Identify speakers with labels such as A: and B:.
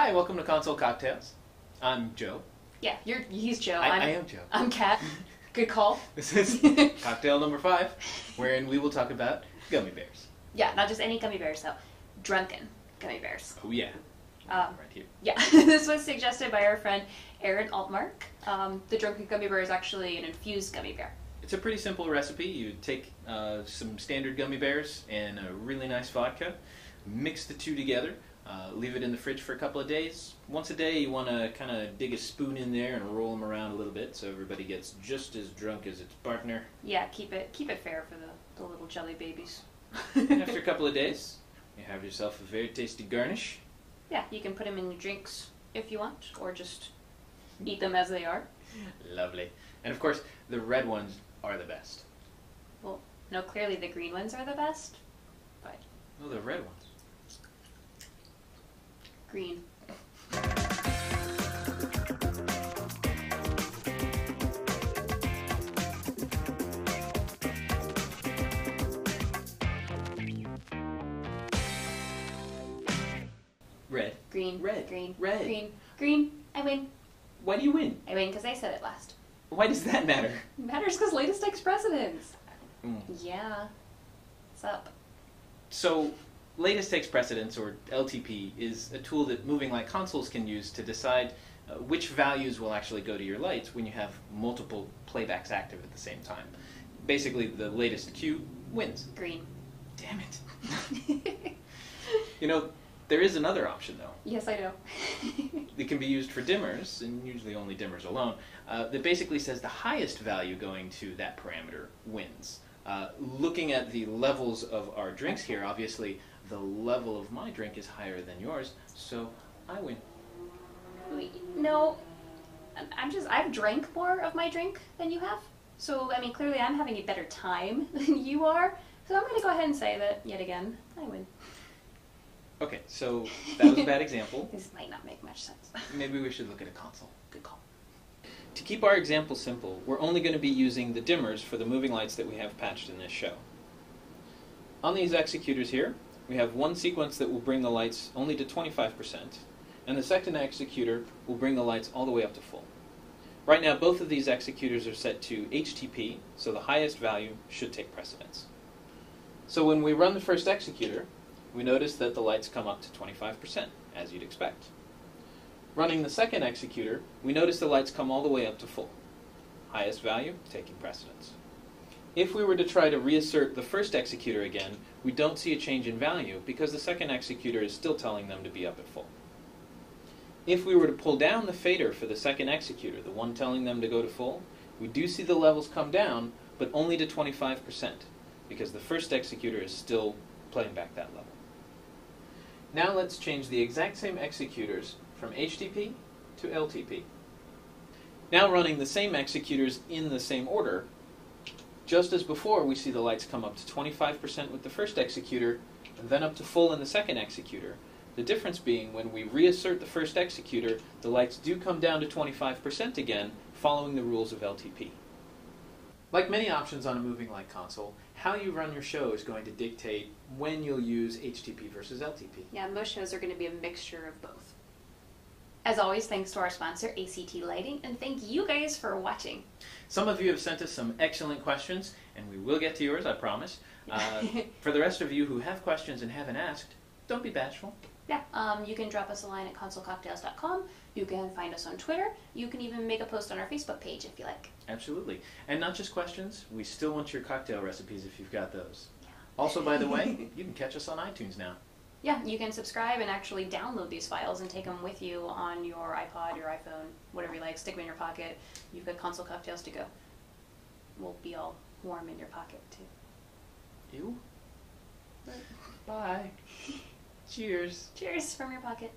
A: Hi, welcome to Console Cocktails. I'm Joe.
B: Yeah, he's Joe.
A: I am Joe.
B: I'm Kat. Good call.
A: This is cocktail number 5, wherein we will talk about gummy bears.
B: Yeah, not just any gummy bears, though. Drunken gummy bears.
A: Oh yeah. Right here.
B: Yeah, this was suggested by our friend Aron Altmark. The drunken gummy bear is actually an infused gummy bear.
A: It's a pretty simple recipe. You take some standard gummy bears and a really nice vodka, mix the two together, leave it in the fridge for a couple of days. Once a day you want to kind of dig a spoon in there and roll them around a little bit so everybody gets just as drunk as its partner.
B: Yeah, keep it fair for the little jelly babies.
A: And after a couple of days, you have yourself a very tasty garnish.
B: Yeah, you can put them in your drinks if you want, or just eat them as they are.
A: Lovely. And of course, the red ones are the best.
B: Well, no, clearly the green ones are the best, but...
A: Oh, the red ones.
B: Green.
A: Red.
B: Green.
A: Red.
B: Green.
A: Red.
B: Green. Green. I win.
A: Why do you win?
B: I win because I said it last.
A: Why does that matter?
B: It matters because latest takes precedence.
A: Mm.
B: Yeah. What's up?
A: So, latest takes precedence, or LTP, is a tool that moving light consoles can use to decide which values will actually go to your lights when you have multiple playbacks active at the same time. Basically, the latest cue wins.
B: Green.
A: Damn it. You know, there is another option, though.
B: Yes, I know.
A: It can be used for dimmers, and usually only dimmers alone, that basically says the highest value going to that parameter wins. Looking at the levels of our drinks here, obviously the level of my drink is higher than yours, so I win.
B: No, I've drank more of my drink than you have. So, I mean, clearly I'm having a better time than you are. So I'm going to go ahead and say that, yet again, I win.
A: Okay, so that was a bad example.
B: This might not make much sense.
A: Maybe we should look at a console. Good call. To keep our example simple, we're only going to be using the dimmers for the moving lights that we have patched in this show. On these executors here, we have one sequence that will bring the lights only to 25%, and the second executor will bring the lights all the way up to full. Right now, both of these executors are set to HTP, so the highest value should take precedence. So when we run the first executor, we notice that the lights come up to 25%, as you'd expect. Running the second executor, we notice the lights come all the way up to full. Highest value, taking precedence. If we were to try to reassert the first executor again, we don't see a change in value because the second executor is still telling them to be up at full. If we were to pull down the fader for the second executor, the one telling them to go to full, we do see the levels come down, but only to 25%, because the first executor is still playing back that level. Now let's change the exact same executors from HTP to LTP. Now running the same executors in the same order, just as before we see the lights come up to 25% with the first executor, and then up to full in the second executor. The difference being when we reassert the first executor, the lights do come down to 25% again, following the rules of LTP. Like many options on a moving light console, how you run your show is going to dictate when you'll use HTP versus LTP.
B: Yeah, most shows are going to be a mixture of both. As always, thanks to our sponsor, ACT Lighting, and thank you guys for watching.
A: Some of you have sent us some excellent questions, and we will get to yours, I promise. For the rest of you who have questions and haven't asked, don't be bashful.
B: Yeah, you can drop us a line at consolecocktails.com. You can find us on Twitter. You can even make a post on our Facebook page if you like.
A: Absolutely. And not just questions, we still want your cocktail recipes if you've got those. Yeah. Also, by the way, you can catch us on iTunes now.
B: Yeah, you can subscribe and actually download these files and take them with you on your iPod, your iPhone, whatever you like. Stick them in your pocket. You've got console cocktails to go. We'll be all warm in your pocket, too.
A: Ew. Bye. Cheers.
B: Cheers from your pocket.